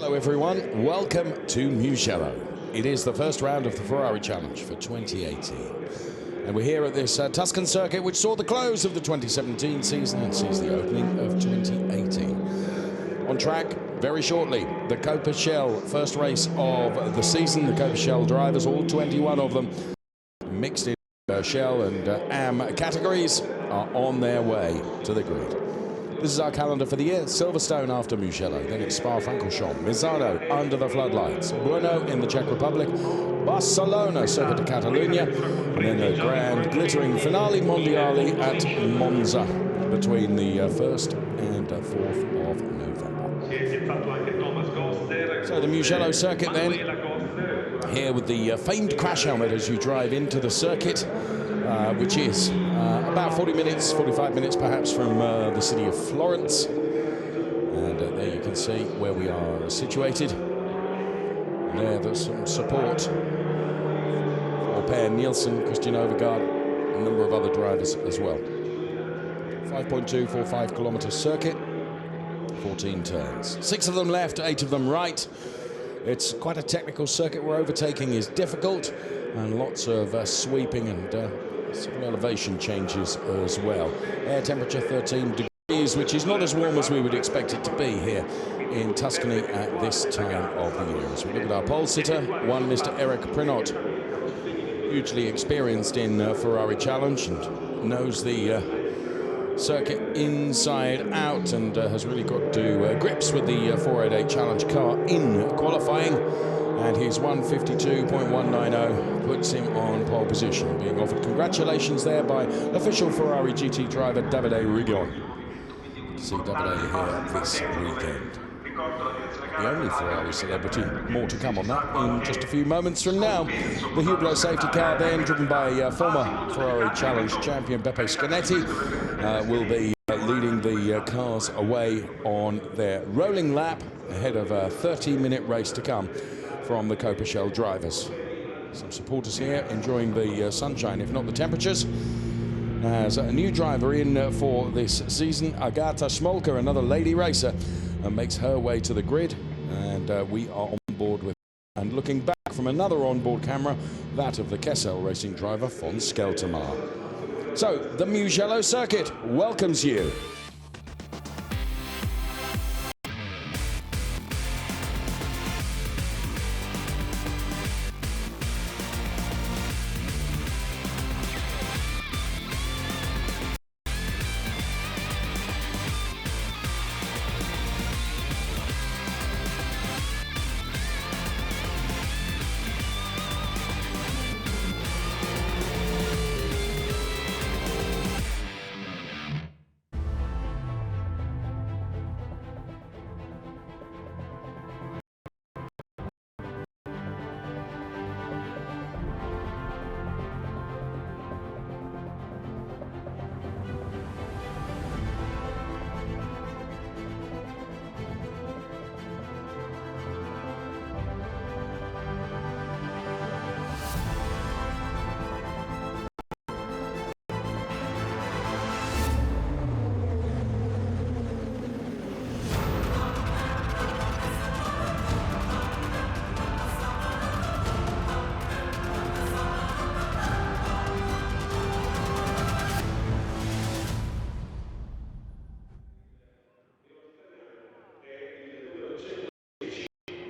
Hello everyone, welcome to Mugello. It is the first round of the Ferrari Challenge for 2018. And we're here at this Tuscan circuit which saw the close of the 2017 season and sees the opening of 2018. On track, very shortly, the Coppa Shell first race of the season. The Coppa Shell drivers, all 21 of them, mixed in Shell and AM categories, are on their way to the grid. This is our calendar for the year. Silverstone after Mugello, then it's Spa-Francorchamps, Misano under the floodlights, Brno in the Czech Republic, Barcelona, Circuit de Catalunya, and then the grand glittering finale mondiale at Monza between the 1st and 4th of November. So the Mugello circuit then, here with the famed crash helmet as you drive into the circuit, which is about 40 minutes, 45 minutes perhaps from the city of Florence. And there you can see where we are situated. And there's some support for Per Nielsen, Christian Overgaard, a number of other drivers as well. 5.245 kilometer circuit, 14 turns. 6 of them left, 8 of them right. It's quite a technical circuit where overtaking is difficult, and lots of sweeping and some elevation changes as well. Air temperature 13 degrees, which is not as warm as we would expect it to be here in Tuscany at this time of the year. As we look at our pole sitter, one Mr. Eric Prinot, hugely experienced in Ferrari Challenge and knows the circuit inside out, and has really got to grips with the 488 Challenge car in qualifying. And his 152.190 puts him on pole position, being offered congratulations there by official Ferrari GT driver Davide Rigon. To see Davide here this weekend. The only Ferrari celebrity, more to come on that in just a few moments from now. The Mugello safety car then, driven by former Ferrari Challenge champion Beppe Scanetti, will be leading the cars away on their rolling lap ahead of a 30-minute race to come from the Coppa Shell drivers. Some supporters here enjoying the sunshine, if not the temperatures. As a new driver in for this season, Agata Smolka, another lady racer, makes her way to the grid, and we are on board with her. And looking back from another onboard camera, that of the Kessel racing driver von Skeltermar. So, the Mugello circuit welcomes you.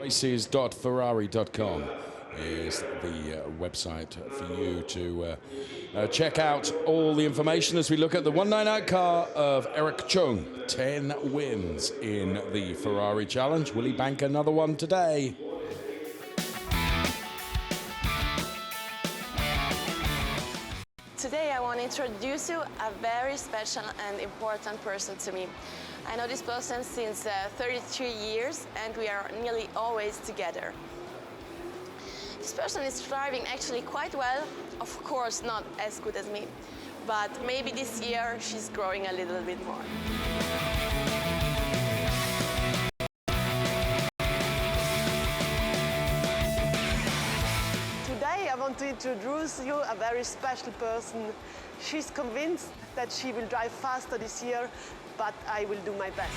Races.ferrari.com is the website for you to check out all the information as we look at the 198 car of Eric Chung. 10 wins in the Ferrari Challenge. Will he bank another one today? Today I want to introduce you a very special and important person to me. I know this person since 33 years and we are nearly always together. This person is driving actually quite well, of course not as good as me, but maybe this year she's growing a little bit more. Today I want to introduce you a very special person. She's convinced that she will drive faster this year, but I will do my best.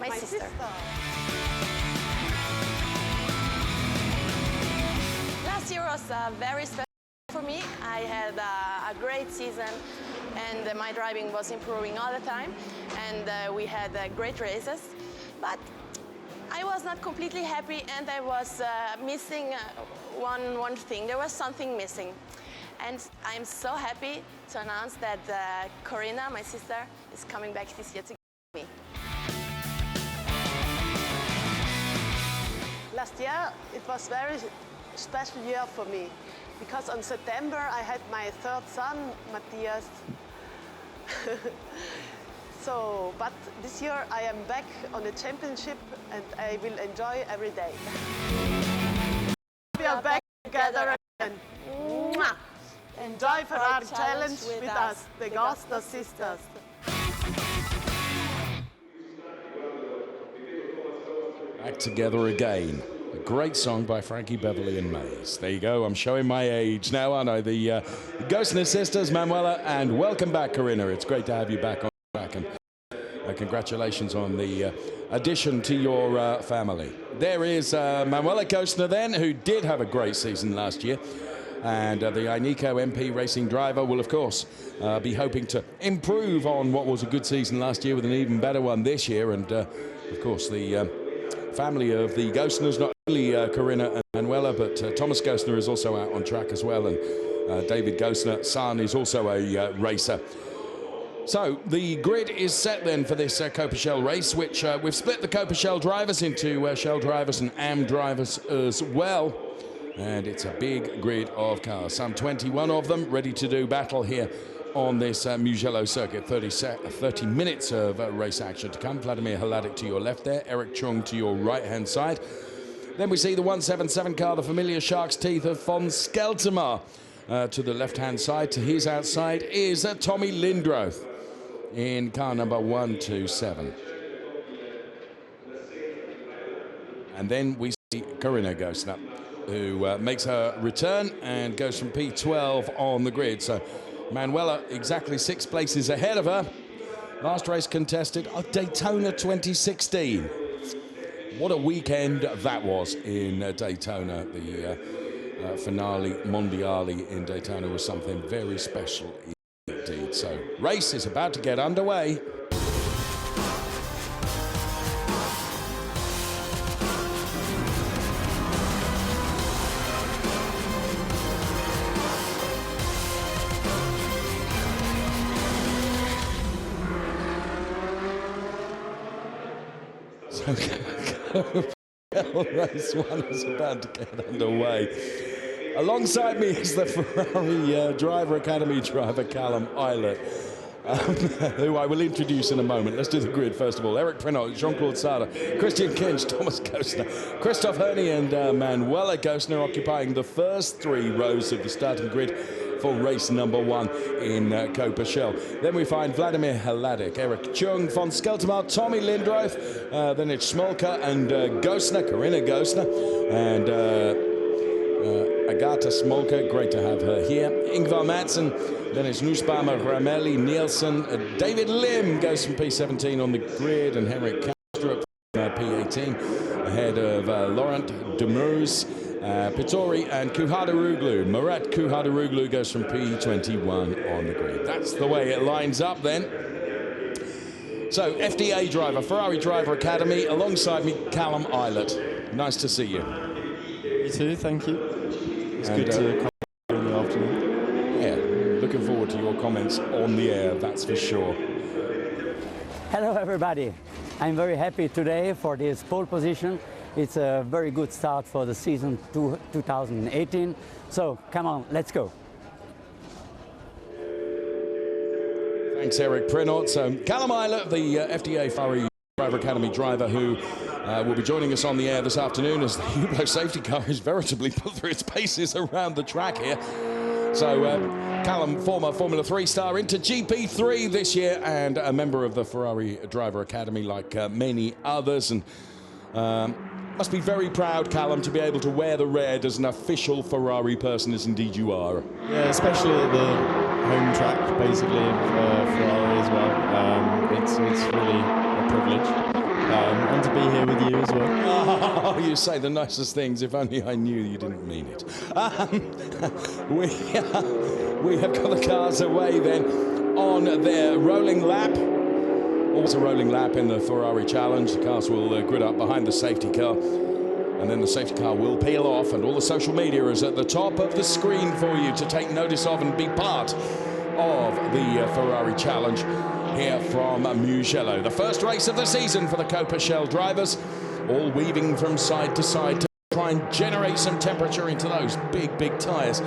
My sister. Last year was very special for me. I had a great season and my driving was improving all the time, and we had great races. But I was not completely happy, and I was missing one thing. There was something missing. And I'm so happy to announce that Corinna, my sister, is coming back this year to me. Last year it was very special year for me because on September I had my third son, Matthias. But this year I am back on the championship and I will enjoy every day. We are back together again. Mwah! Enjoy Ferrari Challenge with us, the Gassner sisters. Back together again. A great song by Frankie Beverly and Mays. There you go. I'm showing my age now, aren't I? The Gassner sisters, Manuela, and welcome back, Corinna. It's great to have you back on track, and congratulations on the addition to your family. There is Manuela Gassner then, who did have a great season last year. And the Ineco MP racing driver will, of course, be hoping to improve on what was a good season last year with an even better one this year. And, of course, the family of the Gassners, not only Corinna and Manuela, but Thomas Gassner is also out on track as well. And David Gassner, son, is also a racer. So the grid is set then for this Coppa Shell race, which we've split the Coppa Shell drivers into Shell drivers and AM drivers as well. And it's a big grid of cars, some 21 of them ready to do battle here on this Mugello circuit. 30 minutes of race action to come. Vladimir Hladik to your left there, Eric Chung to your right-hand side. Then we see the 177 car, the familiar Shark's Teeth of von Skeltermar. To the left-hand side, to his outside is Tommy Lindroth in car number 127. And then we see Corinna Gassner, who makes her return and goes from P12 on the grid. So Manuela exactly 6 places ahead of her. Last race contested at Daytona 2016. What a weekend that was in Daytona. The finale Mondiale in Daytona was something very special indeed. So race is about to get underway. Race 1 is about to get underway. Alongside me is the Ferrari Driver Academy driver Callum Eilert, who I will introduce in a moment. Let's do the grid first of all. Eric Prenot, Jean-Claude Sada, Christian Kinch, Thomas Gassner, Christoph Herney and Manuela Gassner occupying the first 3 rows of the starting grid for race number 1 in Coppa Shell. Then we find Vladimir Hladik, Eric Chung, von Skeltermar, Tommy Lindroth, then it's Smolka and Gassner, Corinna Gassner, and Agatha Smolka, great to have her here. Ingvar Madsen, then it's Nussbaumer, Ramelli, Nielsen, David Lim goes from P17 on the grid, and Henrik Kastrup P18 ahead of Laurent Demers, Pittori and Kuhadaroglu. Murat Kuhadaroglu goes from P21 on the grid. That's the way it lines up then. So FDA driver, Ferrari Driver Academy, alongside me, Callum Eilert. Nice to see you. You too, thank you. It's good to come in the afternoon. Yeah, looking forward to your comments on the air, that's for sure. Hello everybody. I'm very happy today for this pole position. It's a very good start for the season 2018. So come on, let's go. Thanks, Eric Prenot. So Callum Eilert, the FDA Ferrari Driver Academy driver, who will be joining us on the air this afternoon as the Hublot safety car is veritably put through its paces around the track here. So Callum, former Formula 3 star, into GP3 this year and a member of the Ferrari Driver Academy like many others. And must be very proud, Callum, to be able to wear the red as an official Ferrari person, as indeed you are. Yeah, especially at the home track, basically, of Ferrari as well. It's really a privilege. And to be here with you as well. Oh, you say the nicest things. If only I knew you didn't mean it. We have got the cars away then on their rolling lap. Also rolling lap in the Ferrari Challenge. The cars will grid up behind the safety car. And then the safety car will peel off, and all the social media is at the top of the screen for you to take notice of and be part of the Ferrari Challenge here from Mugello. The first race of the season for the Coppa Shell drivers, all weaving from side to side to try and generate some temperature into those big, big tyres.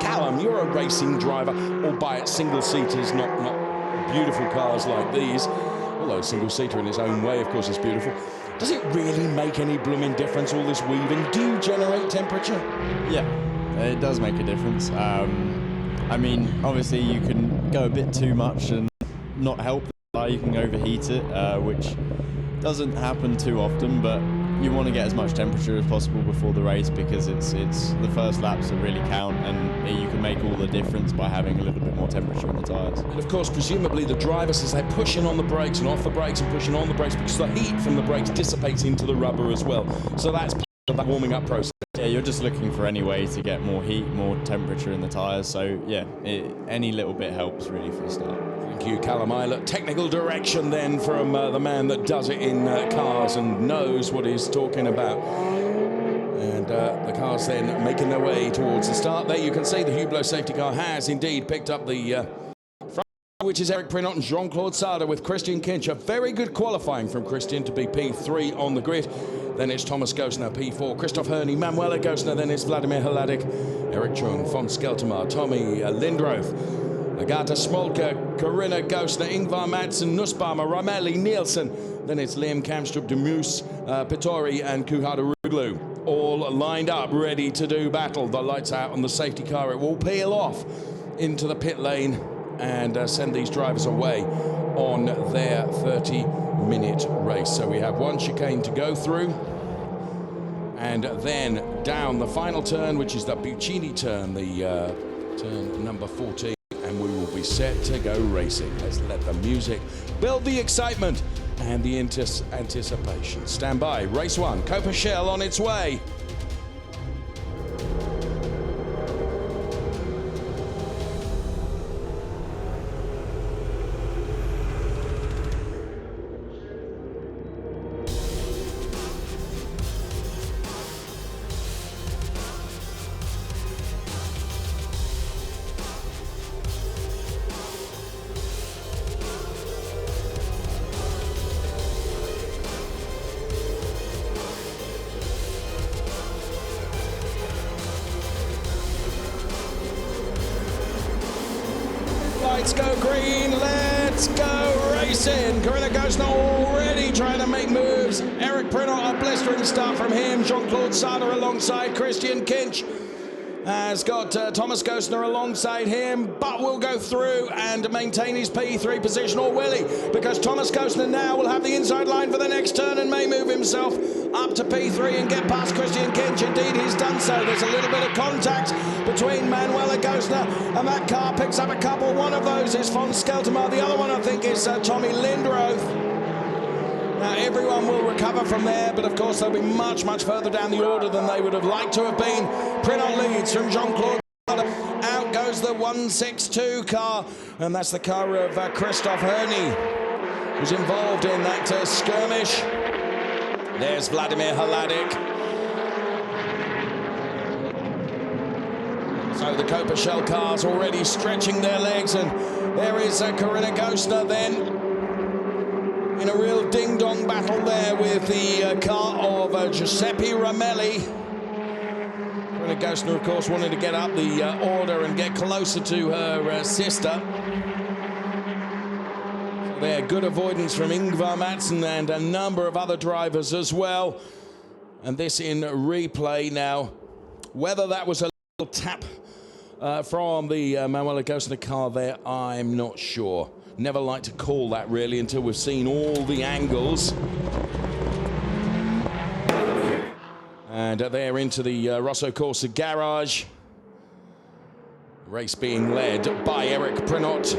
Callum, you're a racing driver, albeit single-seaters, not beautiful cars like these, although single-seater in its own way, of course, is beautiful. Does it really make any blooming difference, all this weaving? Do you generate temperature? Yeah, it does make a difference. I mean, obviously you can go a bit too much and not help the car. You can overheat it, which doesn't happen too often, but you want to get as much temperature as possible before the race, because it's the first laps that really count, and you can make all the difference by having a little bit more temperature in the tyres. And of course, presumably the drivers, as they're pushing on the brakes and off the brakes and pushing on the brakes, because the heat from the brakes dissipates into the rubber as well. So that's part of that warming up process. Yeah, you're just looking for any way to get more heat, more temperature in the tyres. So yeah, any little bit helps really for the start. Thank you, Callum Eilert. Technical direction then from the man that does it in cars and knows what he's talking about. And the cars then making their way towards the start. There you can see the Hublot safety car has indeed picked up the front, which is Eric Prinot and Jean-Claude Sarda with Christian Kinch. A very good qualifying from Christian to be P3 on the grid. Then it's Thomas Gosner, P4, Christoph Herney, Manuela Gosner, then it's Vladimir Haladik, Eric Chung, von Skeltermar, Tommy Lindroth, Agatha Smolka, Corinna Gosner, Ingvar Madsen, Nussbaumer, Ramelli, Nielsen. Then it's Liam Kamstrup, De Moos, Pittori and Kuhada Ruglu. All lined up, ready to do battle. The lights out on the safety car. It will peel off into the pit lane and send these drivers away on their 30-minute race. So we have one chicane to go through. And then down the final turn, which is the Buccini turn, the turn number 14. And we will be set to go racing. Let's let the music build the excitement and the anticipation. Stand by. Race 1, Coppa Shell on its way. Lights go green, let's go racing. Corinna Gosner already trying to make moves. Eric Prinot, a blistering start from him. Jean-Claude Sarda alongside Christian Kinch has got Thomas Gosner alongside him, but will go through and maintain his P3 position, or will he? Because Thomas Gosner now will have the inside line for the next turn and may move himself up to P3 and get past Christian Kinch. Indeed, he's done so. There's a little bit of contact between Manuela Gosner and that car picks up a couple. One of those is von Skeltermar. The other one, I think, is Tommy Lindroth. Now, everyone will recover from there, but of course they'll be much, much further down the order than they would have liked to have been. Prinot leads from Jean-Claude. Out goes the 162 car, and that's the car of Christoph Herney, who's involved in that skirmish. There's Vladimir Haladik. So the Coppa Shell cars already stretching their legs, and there is Corinna Gosner then in a real ding-dong battle there with the car of Giuseppe Ramelli. Corinna Gosner, of course, wanted to get up the order and get closer to her sister. So there, good avoidance from Ingvar Madsen and a number of other drivers as well. And this in replay now. Whether that was a little tap from the Manuela Gosner car there, I'm not sure. Never like to call that really until we've seen all the angles. And they're into the Rosso Corsa garage. Race being led by Eric Prinot.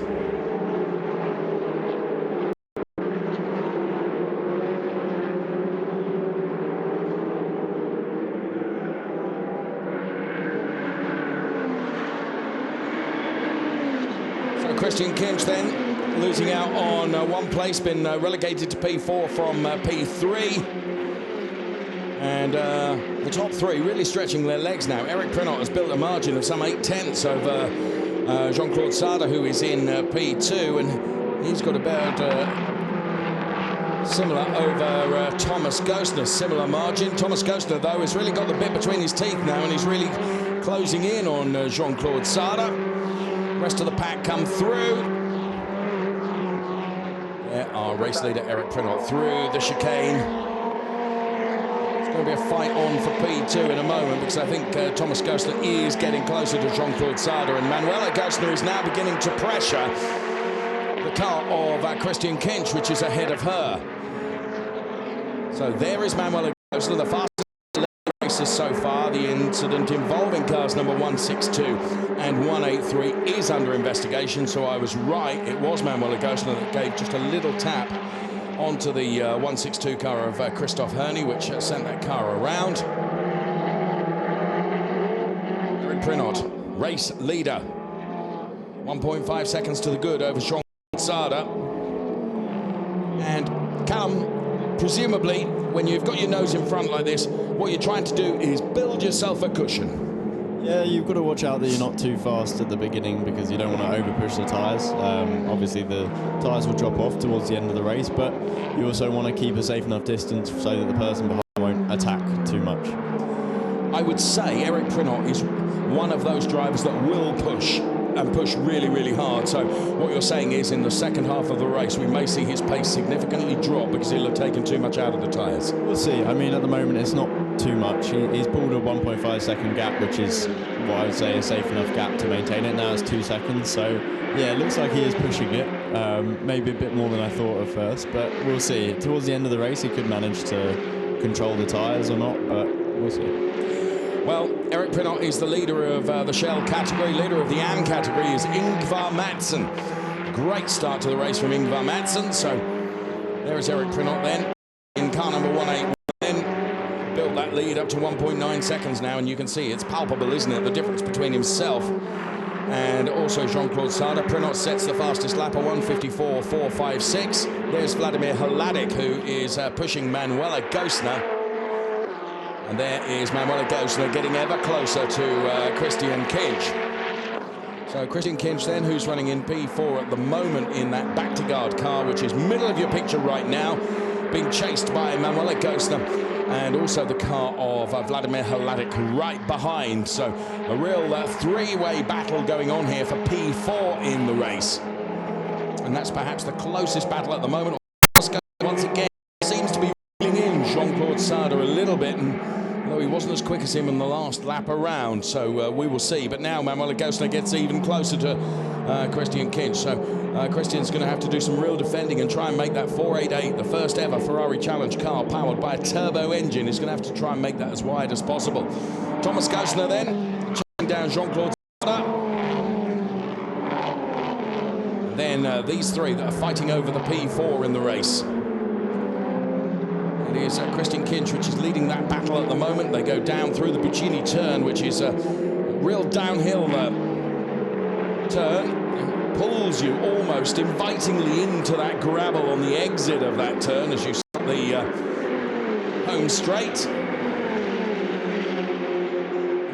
Christian Kinch then losing out on one place, been relegated to P4 from P3. And the top three really stretching their legs now. Eric Prinot has built a margin of some 8/10 over Jean-Claude Sada, who is in P2, and he's got about similar over Thomas Gostner, similar margin. Thomas Gostner, though, has really got the bit between his teeth now, and he's really closing in on Jean-Claude Sada. Rest of the pack come through. There our race leader Eric Prinot through the chicane. It's going to be a fight on for P2 in a moment, because I think Thomas Gostner is getting closer to Jean-Claude Sada, and Manuela Gostner is now beginning to pressure the car of Christian Kinch, which is ahead of her. So there is Manuela Gostner, the fastest races so far. The incident involving cars number 162 and 183 is under investigation, so I was right. It was Manuela Gostner that gave just a little tap onto the 162 car of Christoph Herney, which sent that car around. Eric Prinot, race leader. 1.5 seconds to the good over Jean Sada. And Callum, presumably, when you've got your nose in front like this, what you're trying to do is build yourself a cushion. Yeah, you've got to watch out that you're not too fast at the beginning, because you don't want to over-push the tyres. Obviously, the tyres will drop off towards the end of the race, but you also want to keep a safe enough distance so that the person behind won't attack too much. I would say Eric Prinot is one of those drivers that will push, and push really, really hard. So what you're saying is, in the second half of the race, we may see his pace significantly drop because he'll have taken too much out of the tyres. We'll see. I mean, at the moment, it's not too much. He's pulled a 1.5 second gap, which is what I would say a safe enough gap to maintain it. Now it's 2 seconds, so yeah, it looks like he is pushing it. Maybe a bit more than I thought at first, but we'll see. Towards the end of the race, he could manage to control the tyres or not, but we'll see. Well, Eric Prinot is the leader of the Shell category. Leader of the AM category is Ingvar Madsen. Great start to the race from Ingvar Madsen. So there is Eric Prinot then in car number 181. Built that lead up to 1.9 seconds now, and you can see it's palpable, isn't it? The difference between himself and also Jean-Claude Sada. Prinot sets the fastest lap of 1:54.456. There's Vladimir Hladic, who is pushing Manuela Gostner. And there is Manuela Gostner getting ever closer to Christian Kinch. So Christian Kinch then, who's running in P4 at the moment in that back-to-guard car, which is middle of your picture right now, being chased by Manuela Gostner and also the car of Vladimir Hladic right behind. So a real three-way battle going on here for P4 in the race. And that's perhaps the closest battle at the moment. Once again, seems to be reeling in Jean-Claude Sada a little bit, and although he wasn't as quick as him in the last lap around, so we will see. But now Manuela Gostner gets even closer to Christian Kinch, so Christian's going to have to do some real defending and try and make that 488, the first ever Ferrari Challenge car powered by a turbo engine. He's going to have to try and make that as wide as possible. Thomas Gostner then chasing down Jean-Claude Sada. Then these three that are fighting over the P4 in the race. It is Christian Kinch, which is leading that battle at the moment. They go down through the Buccini turn, which is a real downhill turn. It pulls you almost invitingly into that gravel on the exit of that turn as you start the home straight.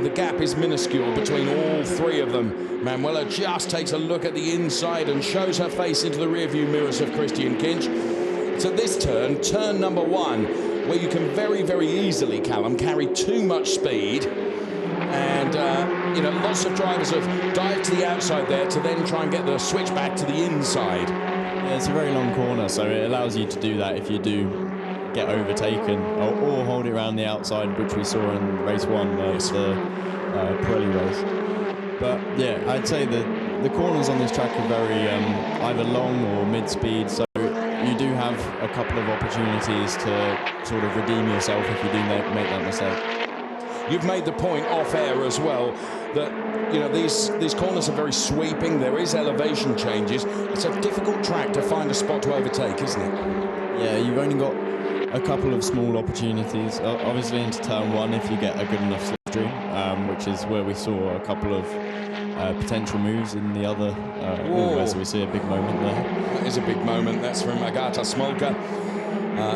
The gap is minuscule between all three of them. Manuela just takes a look at the inside and shows her face into the rearview mirrors of Christian Kinch. So this turn, turn number 1, where you can very, very easily, Callum, carry too much speed. And, you know, lots of drivers have dived to the outside there to then try and get the switch back to the inside. Yeah, it's a very long corner, so it allows you to do that if you do get overtaken, or hold it around the outside, which we saw in race 1, the Pirelli race. But, yeah, I'd say that the corners on this track are very either long or mid-speed, so you do have a couple of opportunities to sort of redeem yourself if you do make that mistake. You've made the point off air as well that, you know, these corners are very sweeping. There is elevation changes. It's a difficult track to find a spot to overtake, isn't it? Yeah, you've only got a couple of small opportunities. Obviously into turn 1, if you get a good enough slipstream, dream, which is where we saw a couple of potential moves in the other. So we see a big moment there. That is a big moment. That's from Agata Smolka,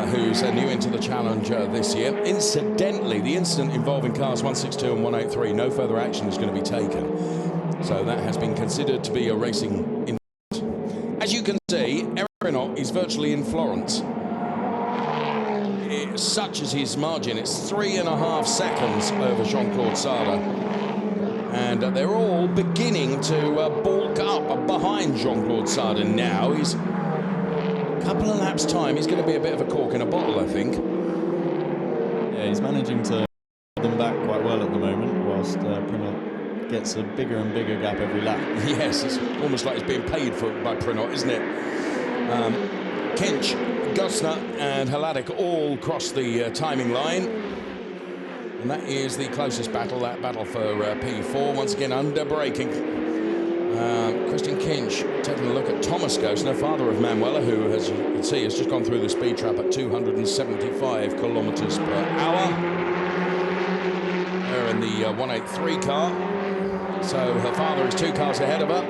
who's new into the challenge this year. Incidentally, the incident involving cars 162 and 183, no further action is going to be taken. So that has been considered to be a racing incident. As you can see, Eric Prinot is virtually in Florence. Such as his margin, it's 3.5 seconds over Jean-Claude Sarda. And they're all beginning to bulk up behind Jean-Claude Sarda now. He's a couple of laps' time. He's going to be a bit of a cork in a bottle, I think. Yeah, he's managing to hold them back quite well at the moment, whilst Prinot gets a bigger and bigger gap every lap. Yes, it's almost like it's being paid for by Prinot, isn't it? Kinch, Gosner and Haladik all cross the timing line. And that is the closest battle, that battle for P4. Once again, under braking. Christian Kinch taking a look at Thomas Gosner, father of Manuela, who, as you can see, has just gone through the speed trap at 275 kilometers per hour. They're in the 183 car. So her father is 2 cars ahead of her.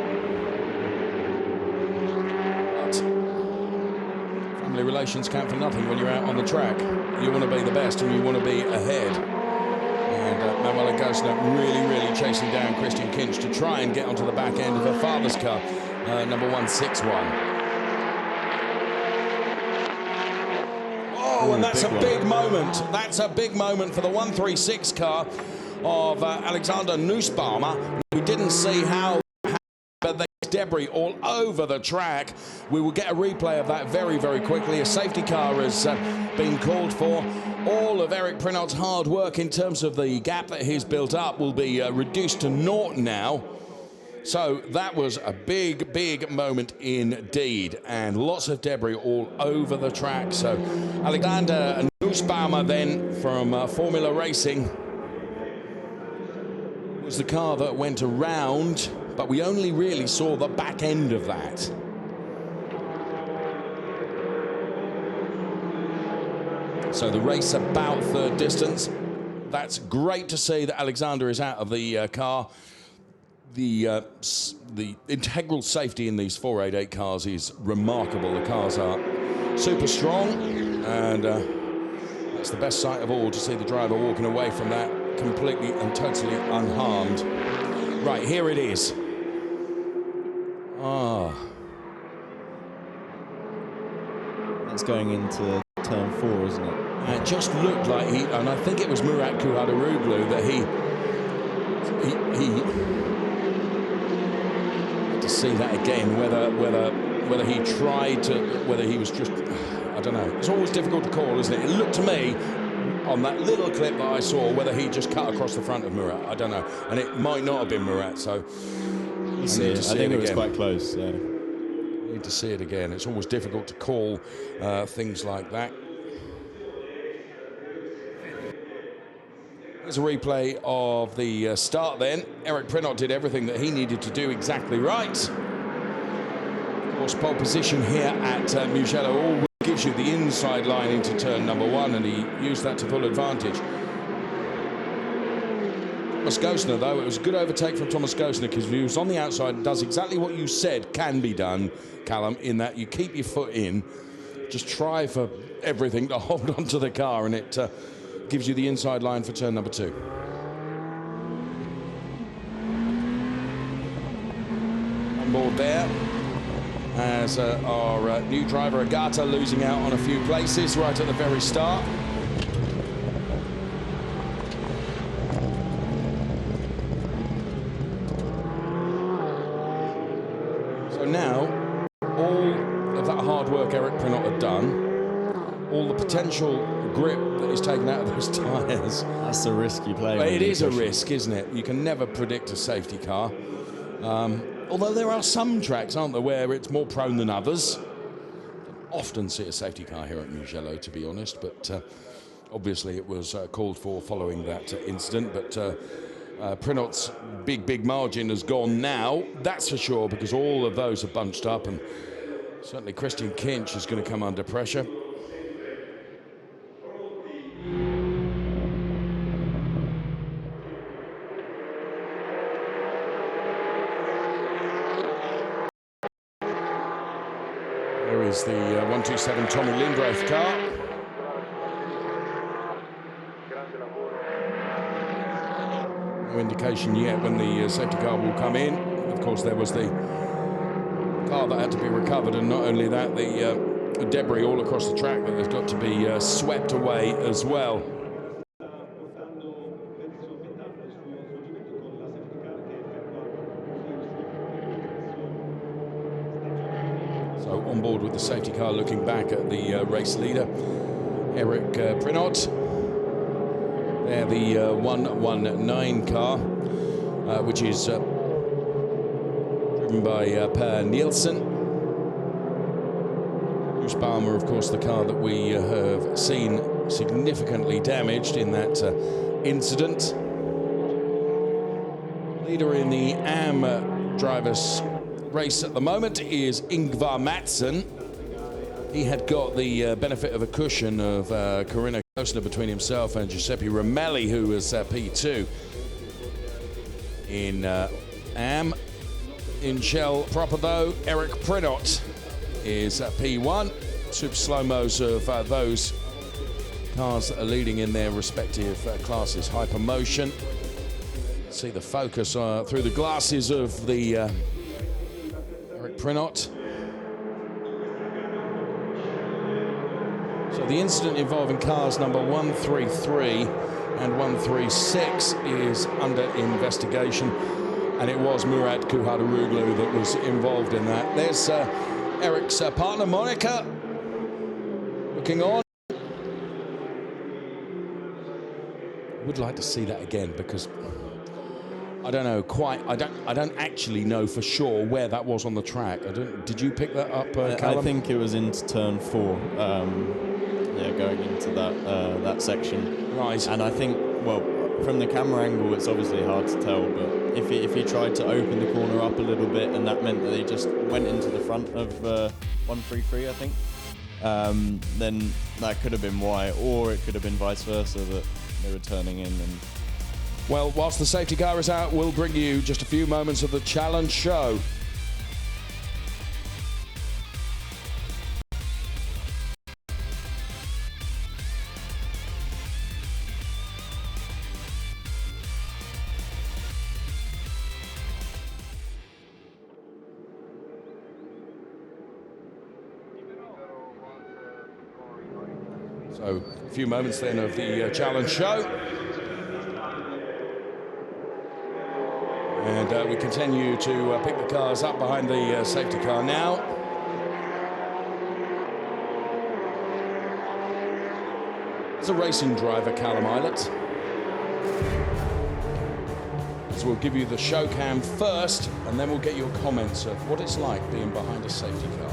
Family relations count for nothing when you're out on the track. You want to be the best and you want to be ahead. And Manuela Gosner really chasing down Christian Kinch to try and get onto the back end of her father's car, number 161. Oh, and that's a big moment. That's a big moment for the 136 car of Alexander Nussbaumer. We didn't see how, but there's debris all over the track. We will get a replay of that very quickly. A safety car has been called for. All of Eric Prinot's hard work in terms of the gap that he's built up will be reduced to naught now. So that was a big moment indeed, and lots of debris all over the track. So Alexander Nussbaumer then from Formula Racing was the car that went around, but we only really saw the back end of that. So the race about third distance. That's great to see that Alexander is out of the car. The integral safety in these 488 cars is remarkable. The cars are super strong, and that's the best sight of all, to see the driver walking away from that completely and totally unharmed. Right, here it is. That's going into turn 4, isn't it? It just looked like and I think it was Murat Kuhadaroglu that he to see that again, whether he tried to, whether he was just, I don't know. It's always difficult to call, isn't it? It looked to me on that little clip that I saw whether he just cut across the front of Murat. I don't know, and it might not have been Murat. So I think it was quite close. Yeah. Need to see it again. It's always difficult to call things like that. Here's a replay of the start then. Eric Prinot did everything that he needed to do exactly right. Of course, pole position here at Mugello all gives you the inside line into turn number 1, and he used that to full advantage. Thomas Gosner, though, it was a good overtake from Thomas Gosner, because he was on the outside and does exactly what you said can be done, Callum, in that you keep your foot in, just try for everything to hold onto the car, and it gives you the inside line for turn number 2. On board there as our new driver Agata losing out on a few places right at the very start. So now all of that hard work Eric Prinot had done, all the potential grip that is taken out of those tyres. That's a risky play. Well, it is a risk, isn't it? You can never predict a safety car. Although there are some tracks, aren't there, where it's more prone than others. Often see a safety car here at Mugello, to be honest, but obviously it was called for following that incident. But Prinot's big margin has gone now, that's for sure, because all of those are bunched up, and certainly Christian Kinch is going to come under pressure. It's the 127 Tommy Lindroth car. No indication yet when the safety car will come in. Of course, there was the car that had to be recovered, and not only that, the debris all across the track that has got to be swept away as well. So on board with the safety car, looking back at the race leader, Eric Prinot. There, the 119 car, which is driven by Per Nielsen. Husqvarna, of course, the car that we have seen significantly damaged in that incident. Leader in the AM drivers' race at the moment is Ingvar Mattsson. He had got the benefit of a cushion of Corinna Kostner between himself and Giuseppe Romelli, who was P2 in AM. In Shell proper, though, Eric Prinot is P1. Super slow-mos of those cars that are leading in their respective classes. Hypermotion. See the focus through the glasses of the Eric Prinot. So the incident involving cars number 133 and 136 is under investigation, and it was Murat Kuhadaroglu that was involved in that. There's Eric's partner, Monica, looking on. Would like to see that again, because I don't know quite. I don't actually know for sure where that was on the track. Did you pick that up, Callum? I think it was into turn 4. Yeah, going into that section. Right. And I think, well, from the camera angle, it's obviously hard to tell, but if he tried to open the corner up a little bit, and that meant that he just went into the front of 133, I think, then that could have been why, or it could have been vice versa, that they were turning in. And well, whilst the safety car is out, we'll bring you just a few moments of the challenge show. So, a few moments then of the challenge show. And we continue to pick the cars up behind the safety car now. As a racing driver, Callum Eilert. So we'll give you the show cam first, and then we'll get your comments of what it's like being behind a safety car.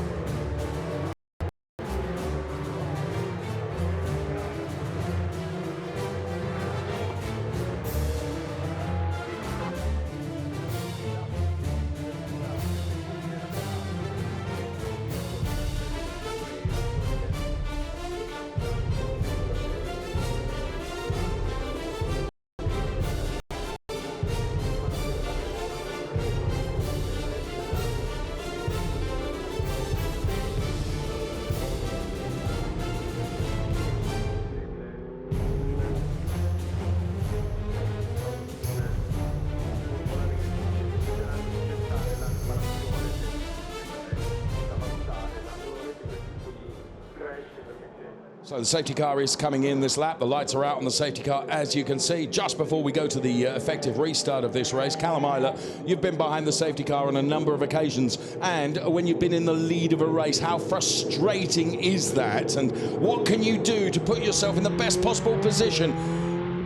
So the safety car is coming in this lap. The lights are out on the safety car, as you can see. Just before we go to the effective restart of this race, Callum Eilert, you've been behind the safety car on a number of occasions. And when you've been in the lead of a race, how frustrating is that? And what can you do to put yourself in the best possible position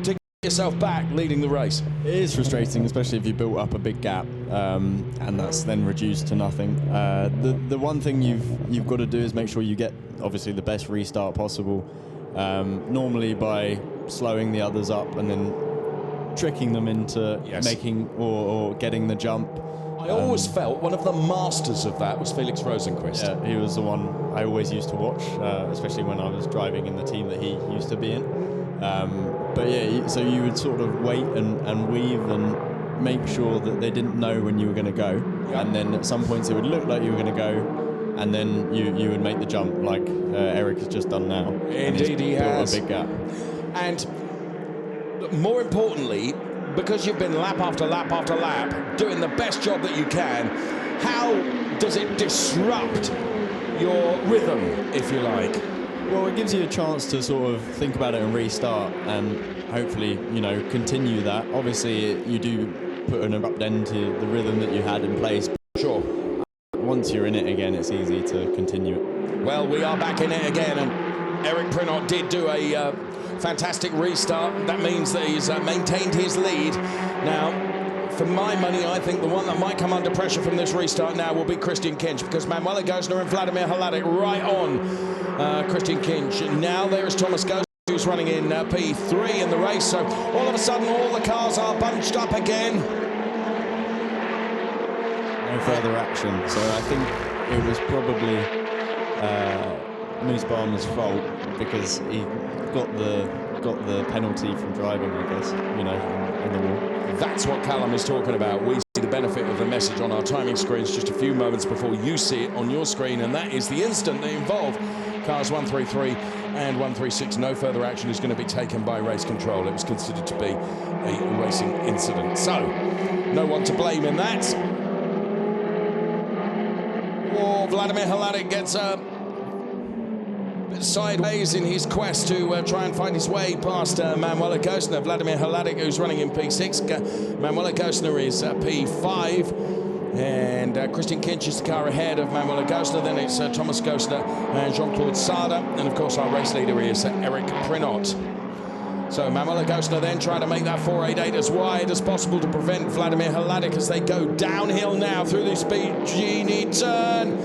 to get yourself back leading the race? it is frustrating, especially if you built up a big gap and that's then reduced to nothing. The one thing you've got to do is make sure you get obviously the best restart possible, normally by slowing the others up and then tricking them into making or getting the jump. I always felt one of the masters of that was Felix Rosenqvist. Yeah, he was the one I always used to watch, especially when I was driving in the team that he used to be in. But yeah, so you would sort of wait and weave and make sure that they didn't know when you were going to go. And then at some points it would look like you were going to go, and then you would make the jump like Eric has just done now. Indeed, he has. A big gap. And more importantly, because you've been lap after lap after lap doing the best job that you can, how does it disrupt your rhythm, if you like? Well, it gives you a chance to sort of think about it and restart, and hopefully, you know, continue that. Obviously, you do put an abrupt end to the rhythm that you had in place. Sure. Once you're in it again, it's easy to continue it. Well, we are back in it again, and Eric Prinot did do a fantastic restart. That means that he's maintained his lead. Now, for my money, I think the one that might come under pressure from this restart now will be Christian Kinch, because Manuela Gosner and Vladimir Hladek right on Christian Kinch. Now there is Thomas Gosner, who's running in P3 in the race, so all of a sudden all the cars are bunched up again. No further action, so I think it was probably Moose Balmer's fault, because he got the penalty from driving, I guess, you know, in the wall. That's what Callum is talking about. We see the benefit of the message on our timing screens just a few moments before you see it on your screen, and that is the instant that involved cars 133 and 136. No further action is going to be taken by race control. It was considered to be a racing incident. So, no one to blame in that. Oh, Vladimir Hladek gets a bit sideways in his quest to try and find his way past Manuela Gosner. Vladimir Hladek, who's running in P6. Manuela Gosner is P5. And Christian Kinch is the car ahead of Manuela Gosner. Then it's Thomas Gosner and Jean-Claude Sada. And of course, our race leader is Eric Prinot. So Manuela Gosner then trying to make that 488 as wide as possible to prevent Vladimir Hladek as they go downhill now through this Gini turn.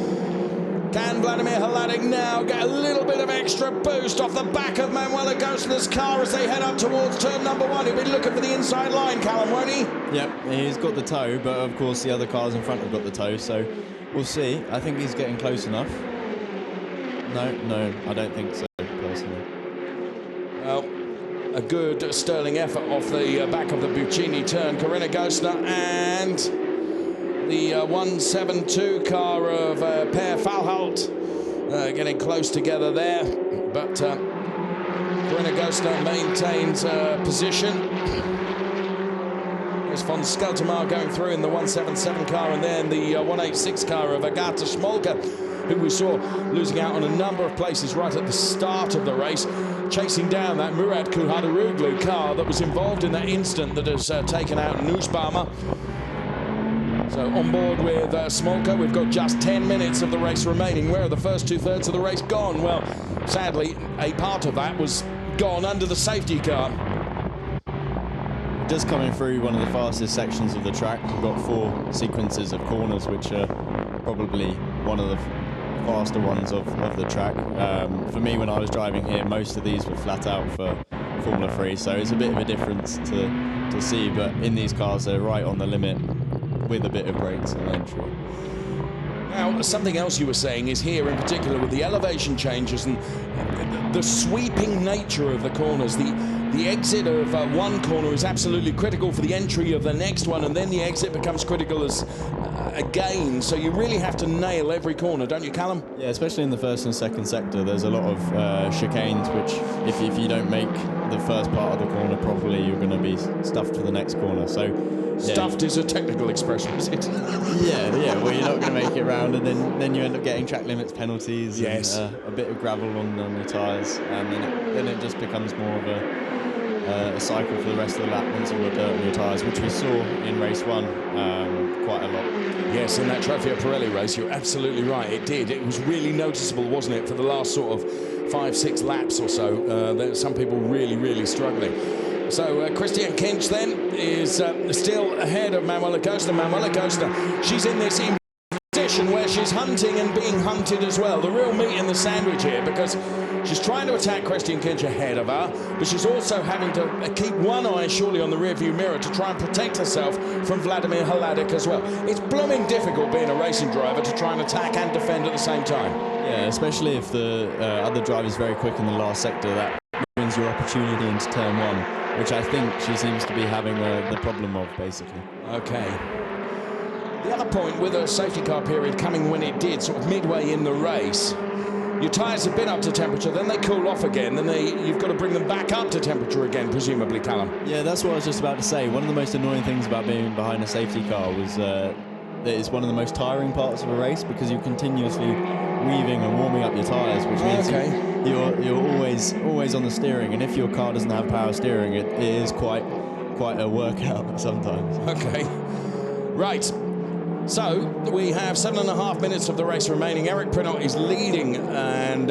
Can Vladimir Hladek now get a little bit of extra boost off the back of Manuela Gosner's car as they head up towards turn number 1? He'll be looking for the inside line, Callum, won't he? Yep, he's got the toe, but of course the other cars in front have got the toe, so we'll see. I think he's getting close enough. No, I don't think so, personally. Well, a good sterling effort off the back of the Buccini turn. Corinna Gosner and the 172 car of Per Falhalt getting close together there, but Corinna Gosner maintains position. There's von Skeltermar going through in the 177 car, and then the 186 car of Agata Smolka, who we saw losing out on a number of places right at the start of the race, chasing down that Murat Kuhadaroglu car that was involved in that incident that has taken out Nussbaumer. So on board with Smolka, we've got just 10 minutes of the race remaining. Where are the first 2/3 of the race gone? Well, sadly, a part of that was gone under the safety car. Just coming through one of the fastest sections of the track. We've got 4 sequences of corners, which are probably one of the faster ones of the track. For me, when I was driving here, most of these were flat out for Formula 3, so it's a bit of a difference to see, but in these cars, they're right on the limit with a bit of brakes and entry. Now, something else you were saying is here in particular with the elevation changes and the sweeping nature of the corners. The exit of one corner is absolutely critical for the entry of the next one, and then the exit becomes critical as again. So you really have to nail every corner, don't you, Callum? Yeah, especially in the first and second sector. There's a lot of chicanes, which if you don't make the first part of the corner properly, you're going to be stuffed for the next corner. So yeah. Stuffed is a technical expression, is it? Yeah. Well, you're not going to make it round, and then you end up getting track limits penalties. Yes. And, a bit of gravel on your tyres, and then it just becomes more of a cycle for the rest of the lap once you've got dirt on your tyres, which we saw in race 1 quite a lot. Yes, in that Trofeo Pirelli race, you're absolutely right. It did. It was really noticeable, wasn't it, for the last sort of 5-6 laps or so. There were some people really struggling. So Christian Kinch then is still ahead of Manuela Gosner. Manuela Gosner, she's in this position where she's hunting and being hunted as well. The real meat in the sandwich here, because she's trying to attack Christian Kinch ahead of her, but she's also having to keep one eye surely on the rearview mirror to try and protect herself from Vladimir Hladek as well. It's blooming difficult being a racing driver to try and attack and defend at the same time. Yeah, especially if the other driver's very quick in the last sector. That ruins your opportunity into turn 1, which I think she seems to be having the problem of, basically. Okay. The other point with a safety car period coming when it did, sort of midway in the race, your tyres have been up to temperature, then they cool off again, then you've got to bring them back up to temperature again, presumably, Callum. Yeah, that's what I was just about to say. One of the most annoying things about being behind a safety car was that it's one of the most tiring parts of a race, because you're continuously weaving and warming up your tyres, which means you're always on the steering, and if your car doesn't have power steering, it is quite a workout sometimes. Okay, right. So we have 7.5 minutes of the race remaining. Eric Prinot is leading, and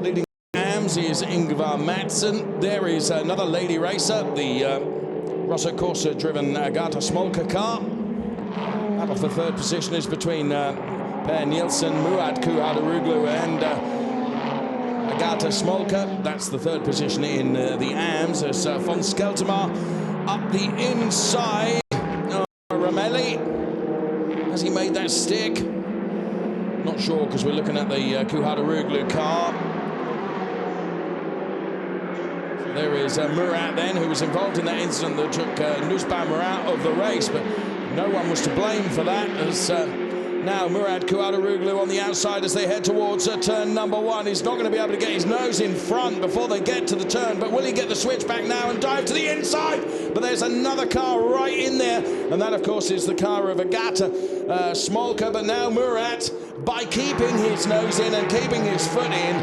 leading AMS is Ingvar Madsen. There is another lady racer, the Rosso Corsa driven Agatha Smolka car. Battle for third position is between Per Nielsen, Murat Kuhadaroglu and Agatha Smolka. That's the third position in the AMS as von Skeltermar up the inside. Ramelli. Has he made that stick? Not sure, because we're looking at the Kuhadaroglu car. So there is Murat then, who was involved in that incident that took Nussbaumer out of the race, but no one was to blame for that, as now Murat Kuhadaroglu on the outside as they head towards turn number 1. He's not going to be able to get his nose in front before they get to the turn, but will he get the switch back now and dive to the inside? But there's another car right in there, and that, of course, is the car of Agatha Smolka. But now Murat, by keeping his nose in and keeping his foot in,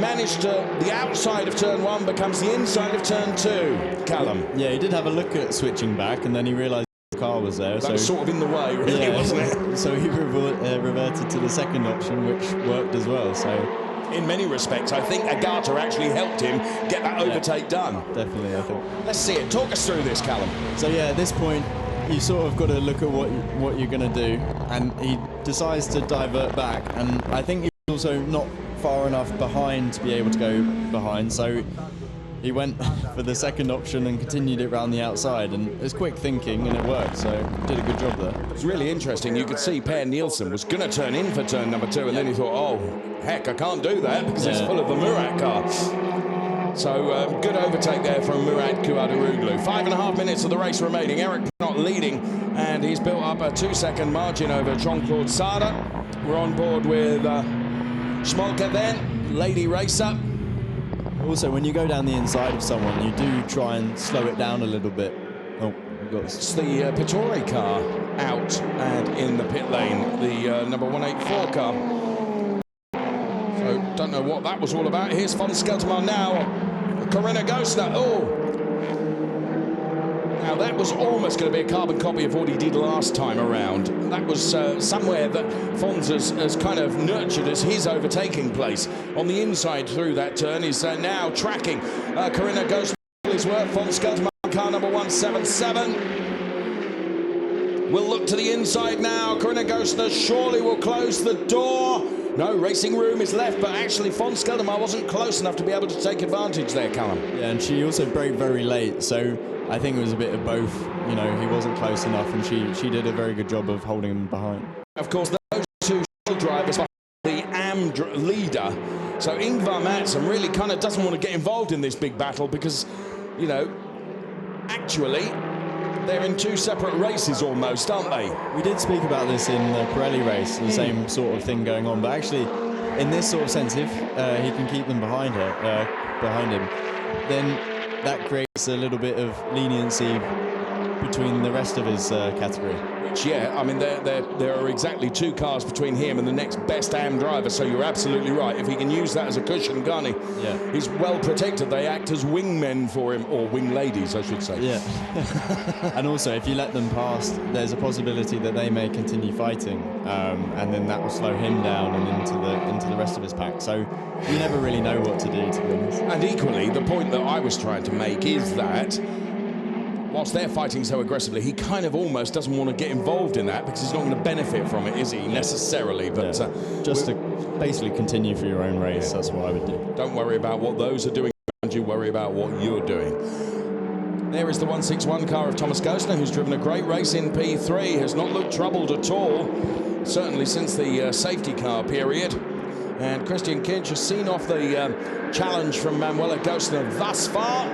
managed to, the outside of turn 1 becomes the inside of turn 2. Callum. Yeah, he did have a look at switching back, and then he realised the car was there. That was sort of in the way, really, yeah, wasn't it? So he reverted to the second option, which worked as well. So in many respects, I think Agatha actually helped him get that overtake done. Definitely, I think. Let's see it. Talk us through this, Callum. So yeah, at this point, you sort of got to look at what you're going to do, and he decides to divert back, and I think he's also not far enough behind to be able to go behind, so he went for the second option and continued it round the outside, and it was quick thinking and it worked, so did a good job there. It was really interesting. You could see Per Nielsen was going to turn in for turn number 2, and then he thought, oh, heck, I can't do that because it's full of the Murat car. So good overtake there from Murat Kuhadaroglu. 5.5 minutes of the race remaining. Eric Prinot leading, and he's built up a 2-second margin over Jean-Claude Sada. We're on board with Smolka then, lady racer. Also, when you go down the inside of someone, you do try and slow it down a little bit. Oh, we've got it's the Pittore car out and in the pit lane, the number 184 car. So, don't know what that was all about. Here's von Skeltermar now. Corinna Gosner. Oh! Now, that was almost going to be a carbon copy of what he did last time around. That was somewhere that Fons has kind of nurtured as his overtaking place. On the inside through that turn, he's now tracking Corinna Gosner. His work, von Skeltermar, car number 177. We'll look to the inside now. Corinna Gosner surely will close the door. No racing room is left, but actually von Skeltermar wasn't close enough to be able to take advantage there, Callum. Yeah, and she also broke very late, so I think it was a bit of both. You know, he wasn't close enough, and she did a very good job of holding him behind. Of course, those two drivers are the AM leader, so Ingvar Madsen really kind of doesn't want to get involved in this big battle because, you know, actually, they're in 2 separate races almost, aren't they? We did speak about this in the Pirelli race, the same sort of thing going on, but actually, in this sort of sense, if he can keep them behind him, then that creates a little bit of leniency between the rest of his category. Which, yeah, I mean, there are exactly 2 cars between him and the next best AM driver, so you're absolutely right. If he can use that as a cushion, can't he? Yeah. He's well protected. They act as wingmen for him, or wing ladies, I should say. Yeah. And also, if you let them past, there's a possibility that they may continue fighting, and then that will slow him down and into the rest of his pack. So you never really know what to do, to be honest. And equally, the point that I was trying to make is that whilst they're fighting so aggressively, he kind of almost doesn't want to get involved in that because he's not going to benefit from it, is he, necessarily? But just to basically continue for your own race, that's what I would do. Don't worry about what those are doing around you, worry about what you're doing. There is the 161 car of Thomas Gosner, who's driven a great race in P3, has not looked troubled at all, certainly since the safety car period. And Christian Kinch has seen off the challenge from Manuela Gosner thus far.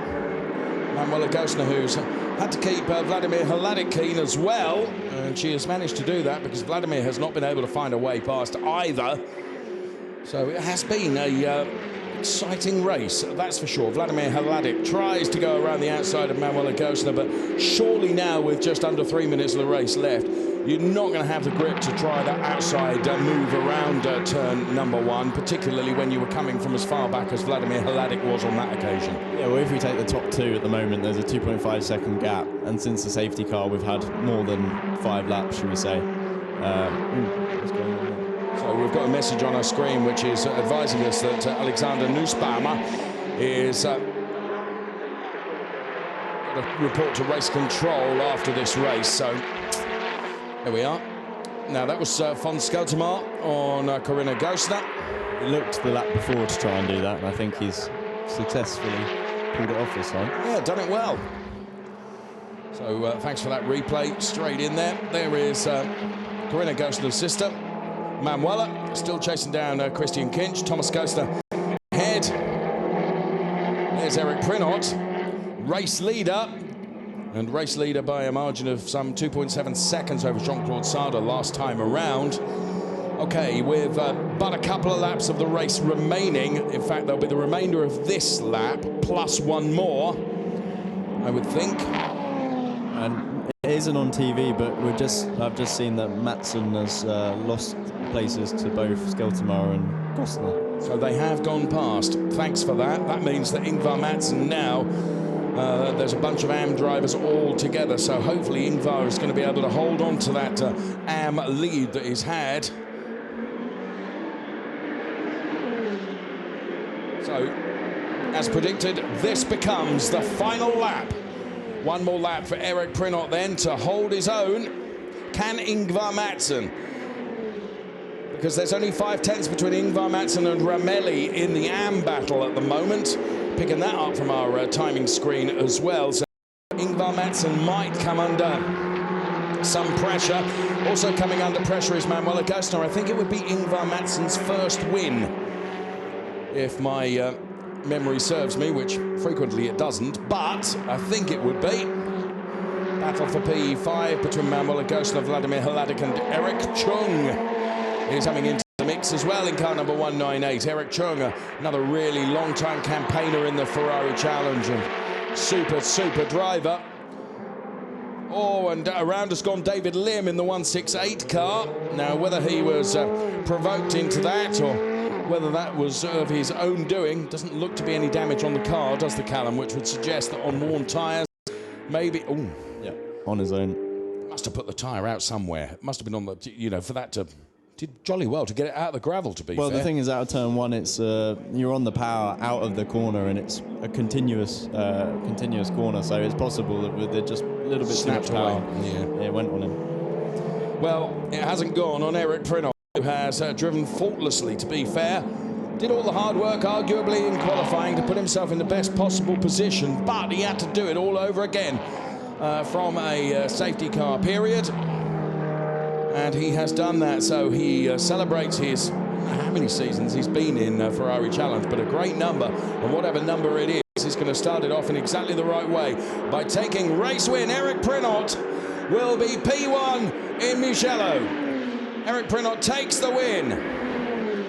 Manuela Gosner, who's had to keep Vladimir Hladik keen as well, and she has managed to do that because Vladimir has not been able to find a way past either. So it has been a exciting race, that's for sure. Vladimir Hladik tries to go around the outside of Manuela Gosner, but surely now, with just under 3 minutes of the race left, you're not going to have the grip to try that outside move around turn number 1, particularly when you were coming from as far back as Vladimir Hladik was on that occasion. Yeah, well, if we take the top 2 at the moment, there's a 2.5 second gap, and since the safety car, we've had more than 5 laps, should we say. What's going on there? So we've got a message on our screen which is advising us that Alexander Nussbaumer is got a report to race control after this race. So there we are. Now that was von Skeltermar on Corinna Gosner. He looked the lap before to try and do that, and I think he's successfully pulled it off this time. Yeah, done it well. So thanks for that replay straight in there. There is Corinna Gosner's sister, Manuela, still chasing down Christian Kinch. Thomas Gosner ahead. There's Eric Prinot, race leader. And race leader by a margin of some 2.7 seconds over Jean-Claude Sarda last time around. Okay, with but a couple of laps of the race remaining. In fact, there'll be the remainder of this lap, plus one more, I would think. And it isn't on TV, but I've just seen that Matson has lost places to both Skeltermar and Gosner. So they have gone past. Thanks for that. That means that Ingvar Matson now, there's a bunch of AM drivers all together, so hopefully Ingvar is going to be able to hold on to that AM lead that he's had. So, as predicted, this becomes the final lap. One more lap for Eric Prinot then to hold his own. Can Ingvar Matson? Because there's only 5/10 between Ingvar Matson and Ramelli in the AM battle at the moment. Picking that up from our timing screen as well. So Ingvar Matson might come under some pressure. Also coming under pressure is Manuela Gosner. I think it would be Ingvar Matson's first win, if my memory serves me, which frequently it doesn't, but I think it would be. Battle for P5 between Manuela Gosner, Vladimir Hladik and Eric Chung is coming into the mix as well in car number 198. Eric Chung, another really long-time campaigner in the Ferrari Challenge and super driver. Oh, and around has gone David Lim in the 168 car. Now, whether he was provoked into that or whether that was of his own doing, doesn't look to be any damage on the car, does the Callum, which would suggest that on worn tyres, maybe... Oh, yeah, on his own. Must have put the tyre out somewhere. It must have been on the, you know, for that to... Did jolly well to get it out of the gravel, to be fair. Well, the thing is, out of turn 1, it's you're on the power out of the corner, and it's a continuous corner, so it's possible that they're just a little bit snapped too much power. away. Yeah, it went on him. Well, it hasn't gone on Eric Prinot, who has driven faultlessly, to be fair. Did all the hard work, arguably, in qualifying to put himself in the best possible position, but he had to do it all over again from a safety car period. And he has done that, so he celebrates his, how many seasons he's been in Ferrari Challenge, but a great number, and whatever number it is, he's going to start it off in exactly the right way by taking race win. Eric Prinot will be P1 in Mugello. Eric Prinot takes the win.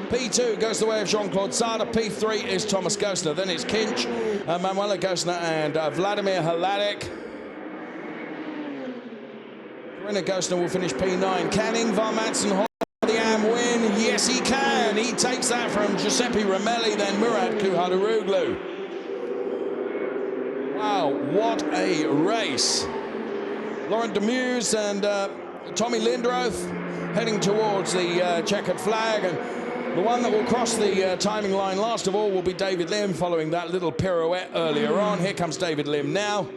P2 goes the way of Jean-Claude Sarda. P3 is Thomas Gosner. Then it's Kinch, Manuela Gosner and Vladimir Hladik. Corinna Gosner will finish P9. Can Ingvar Matson hold the AM win? Yes, he can. He takes that from Giuseppe Ramelli, then Murat Kuhadaroglu. Wow, what a race. Laurent Demuse and Tommy Lindroth heading towards the checkered flag, and the one that will cross the timing line last of all will be David Lim, following that little pirouette earlier on. Here comes David Lim now.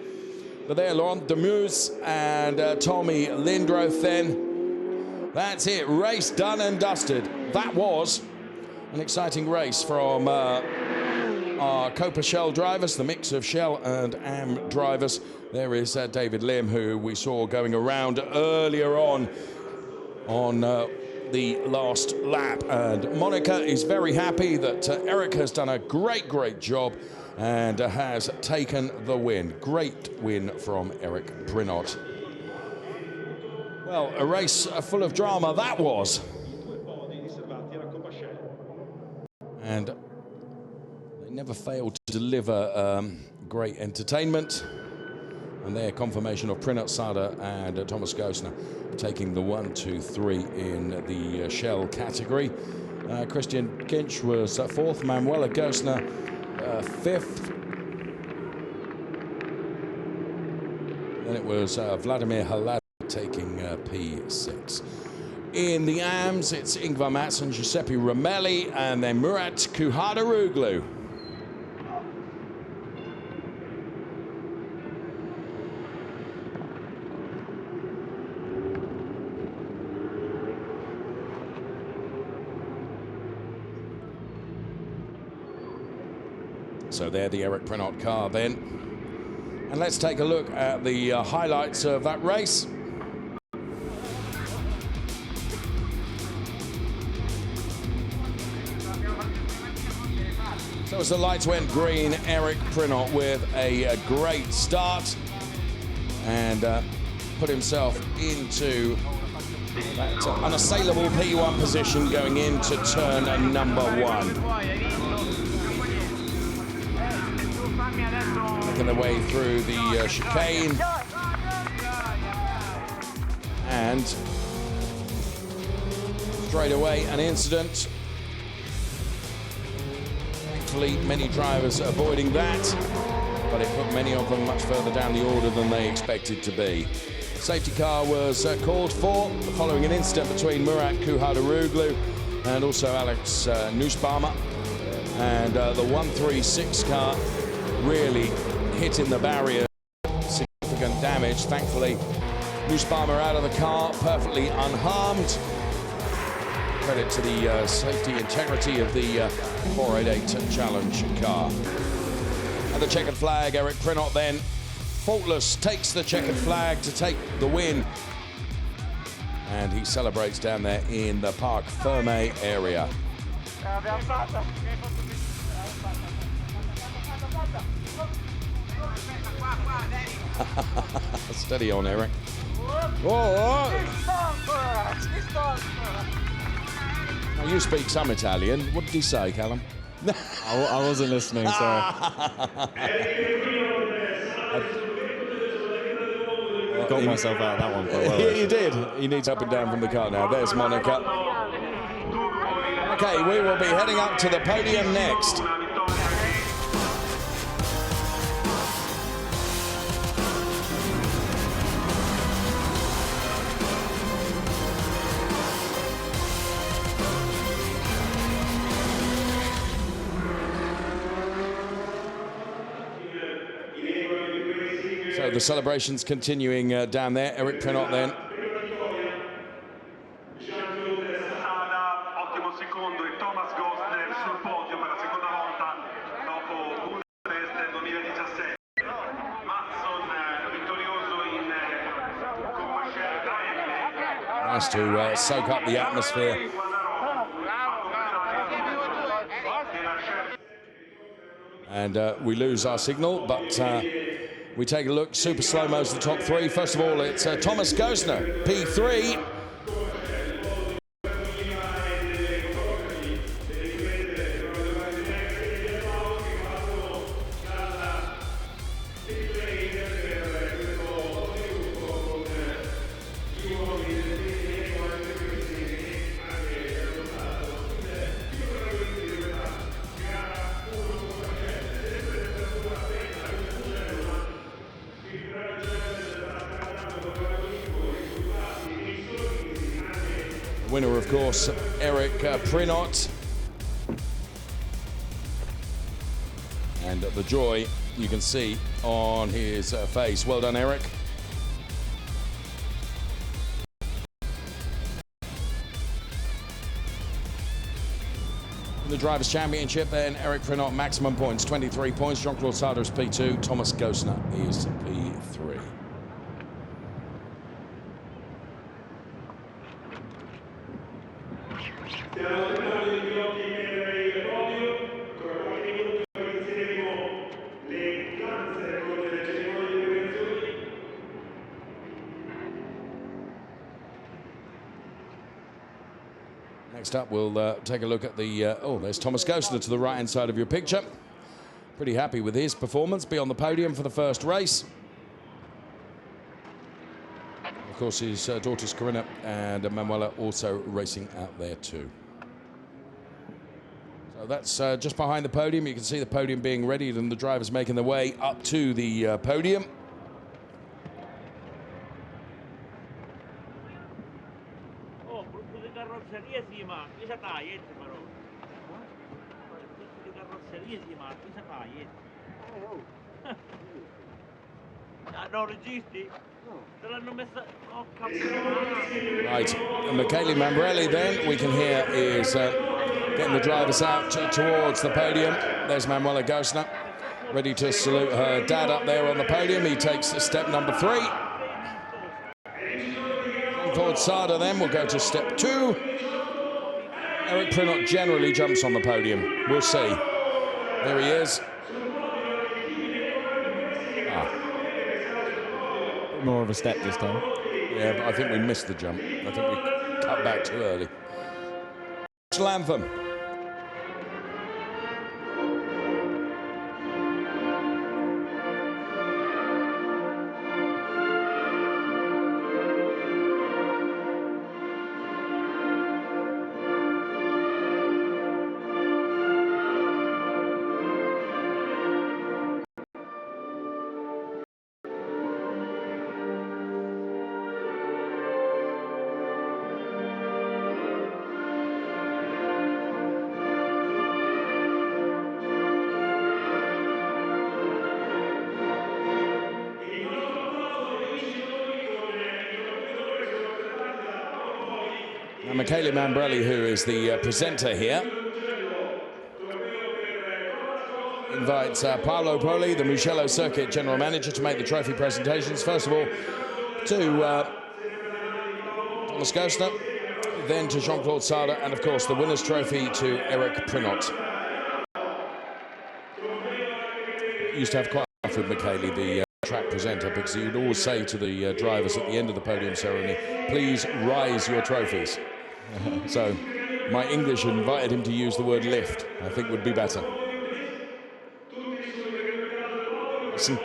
But there, Laurent Demuse and Tommy Lindroth then. That's it, race done and dusted. That was an exciting race from our Coppa Shell drivers, the mix of Shell and AM drivers. There is David Lim, who we saw going around earlier on the last lap. And Monica is very happy that Eric has done a great job and has taken the win. Great win from Eric Prinot. Well, a race full of drama that was. And they never failed to deliver great entertainment. And their confirmation of Prinot Sada and Thomas Gosner taking the 1, 2, 3 in the shell category. Christian Kinch was 4th, Manuela Gosner 5th. Then it was Vladimir Halad taking P6. In the AMS, it's Ingvar Mattsson, Giuseppe Romelli, and then Murat Kuhadaroglu. So there, the Eric Prinot car then. And let's take a look at the highlights of that race. So as the lights went green, Eric Prinot with a great start and put himself into that unassailable P1 position going into turn number 1. Making their way through the chicane. And straight away an incident. Thankfully, many drivers avoiding that, but it put many of them much further down the order than they expected to be. Safety car was called for following an incident between Murat Kuhadaroglu and also Alex Nussbaumer. And the 136 car really hitting the barrier, significant damage. Thankfully, Nussbaumer out of the car, perfectly unharmed. Credit to the safety integrity of the 488 Challenge car. And the checkered flag, Eric Prinot then, faultless, takes the checkered flag to take the win. And he celebrates down there in the Parc Fermé area. Steady on, Eric. Whoa. Now, you speak some Italian. What did he say, Callum? I wasn't listening, sorry. I got myself out of that one quite well. Yeah, you did. He needs up and down from the car now. There's Monica. Okay, we will be heading up to the podium next. So the celebrations continuing down there. Eric Prinot then. Ottimo secondo e Thomas Gosner sul podio per la seconda volta dopo Budapest 2017. Mattsson vittorioso in Coppa Scelta. Nice to soak up the atmosphere. And we lose our signal, but we take a look. Super slow-mo's the top 3. First of all, it's Thomas Gosner, P3. Winner, of course, Eric Prinot. And the joy you can see on his face. Well done, Eric. In the Drivers' Championship, then, Eric Prinot, maximum points, 23 points. Jean-Claude Sarder is P2. Thomas Gosner is P3. Next up, we'll take a look at the... oh, there's Thomas Gostner to the right-hand side of your picture. Pretty happy with his performance. Be on the podium for the first race. Of course, his daughters Corinna and Manuela also racing out there too. So that's just behind the podium. You can see the podium being readied and the drivers making their way up to the podium. Right, and Michele Mambrelli then, we can hear, is getting the drivers out towards the podium. There's Manuela Gostner, ready to salute her dad up there on the podium. He takes step number 3. Jean-Claude Sarda then will go to step 2. Eric Prinot generally jumps on the podium. We'll see. There he is. More of a step this time. Yeah, but I think we missed the jump. I think we cut back too early. National anthem. And Michele Mambrelli, who is the presenter here, invites Paolo Poli, the Mugello Circuit General Manager, to make the trophy presentations. First of all, to Thomas Gostner, then to Jean-Claude Sarda, and of course the winner's trophy to Eric Prinot. Used to have quite a laugh with Michele, the track presenter, because he would always say to the drivers at the end of the podium ceremony, "Please rise your trophies." So my English invited him to use the word lift. I think would be better. Listen.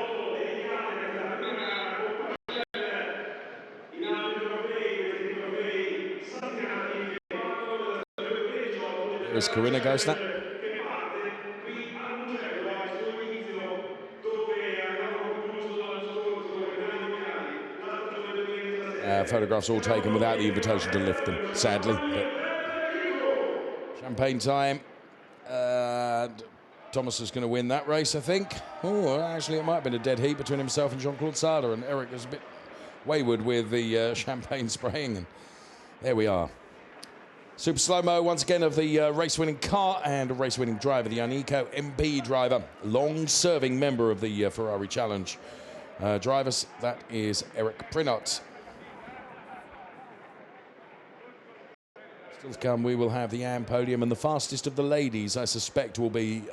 There's Corinna Gostner. Photographs all taken without the invitation to lift them, sadly. But champagne time. Thomas is going to win that race, I think. Oh, actually, it might have been a dead heat between himself and Jean-Claude Sarda, and Eric was a bit wayward with the champagne spraying, and there we are. Super slow-mo once again of the race-winning car and a race-winning driver, the Anico MP driver, long-serving member of the Ferrari Challenge drivers. That is Eric Prinot. Still to come, we will have the AM podium, and the fastest of the ladies, I suspect, will be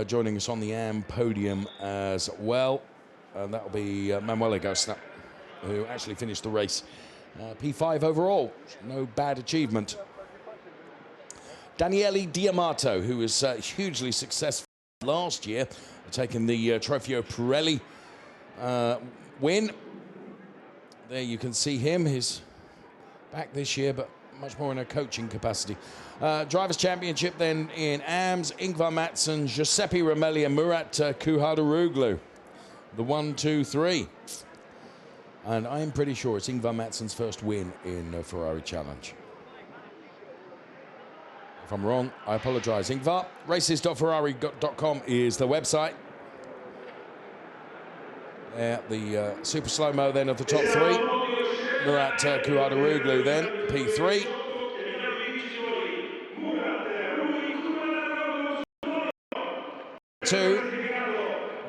joining us on the AM podium as well. And that will be Manuela Gostner, who actually finished the race P5 overall. No bad achievement. Daniele Diamato, who was hugely successful last year, taking the Trofeo Pirelli win. There you can see him. He's back this year, but much more in a coaching capacity. Drivers' Championship then in AMS, Ingvar Mattsson, Giuseppe Ramelli and Murat Kuhadaroglu. The 1, 2, 3. And I'm pretty sure it's Ingvar Mattsson's first win in Ferrari Challenge. If I'm wrong, I apologize. Ingvar, races.ferrari.com is the website. The super slow-mo then of the top 3. Murat Kuhadaroglu then, P3.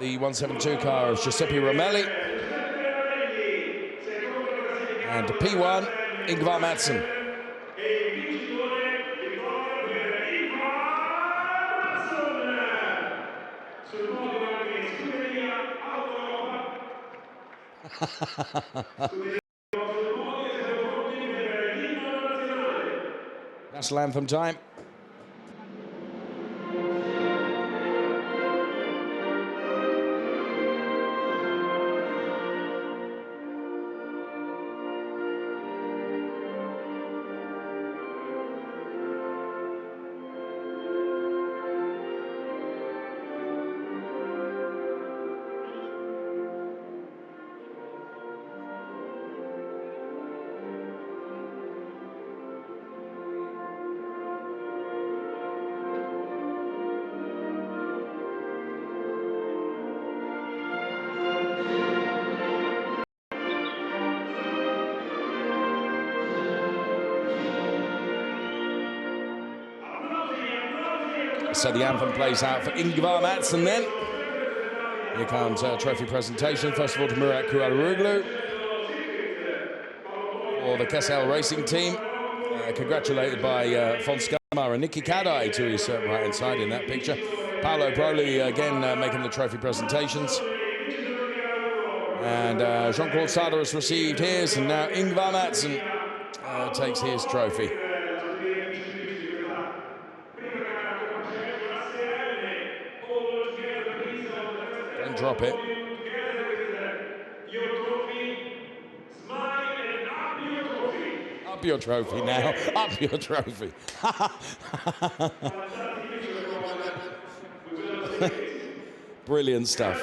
The 172 car of Giuseppe Ramelli. And P1, Ingvar Mattsson. National anthem time. So the anthem plays out for Ingvar Matsson then. Here comes trophy presentation. First of all to Murat Kualaroglu for the Kessel Racing team. Congratulated by Fonskamar and Nicky Kadai to his right-hand side in that picture. Paolo Proli again making the trophy presentations. And Jean-Claude Sada has received his, and now Ingvar Matsson takes his trophy. Don't drop it. Up your trophy now. Up your trophy. Brilliant stuff.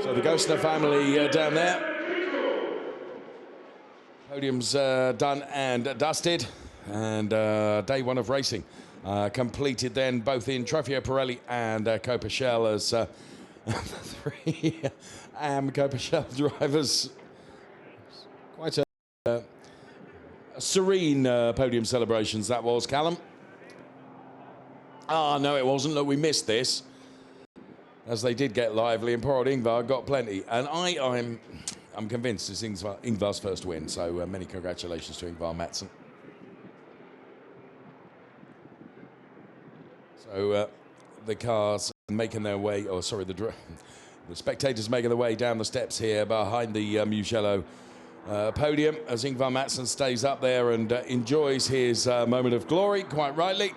So the Gostner family down there. Podium's done and dusted, and day one of racing completed then, both in Trofeo Pirelli and Coppa Shell, as three Coppa Shell drivers. Quite a serene podium celebrations that was, Callum. Ah, no, it wasn't. Look, we missed this, as they did get lively, and poor old Ingvar got plenty. And I'm convinced it's Ingvar's first win, so many congratulations to Ingvar Matsson. So the cars making their way, the spectators making their way down the steps here behind the Mugello podium, as Ingvar Matsson stays up there and enjoys his moment of glory, quite rightly.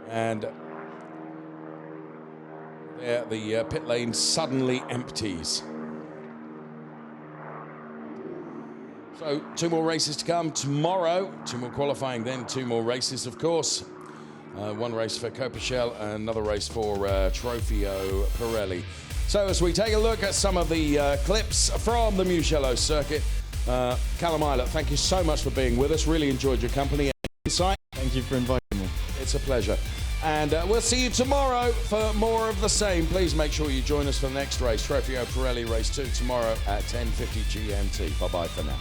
And there, the pit lane suddenly empties. So 2 more races to come tomorrow. 2 more qualifying, then 2 more races, of course. 1 race for Coppa Shell and another race for Trofeo Pirelli. So as we take a look at some of the clips from the Mugello circuit, Callum Eilert, thank you so much for being with us. Really enjoyed your company and insight. Thank you for inviting me. It's a pleasure. And we'll see you tomorrow for more of the same. Please make sure you join us for the next race, Trofeo Pirelli Race 2, tomorrow at 10:50 GMT. Bye-bye for now.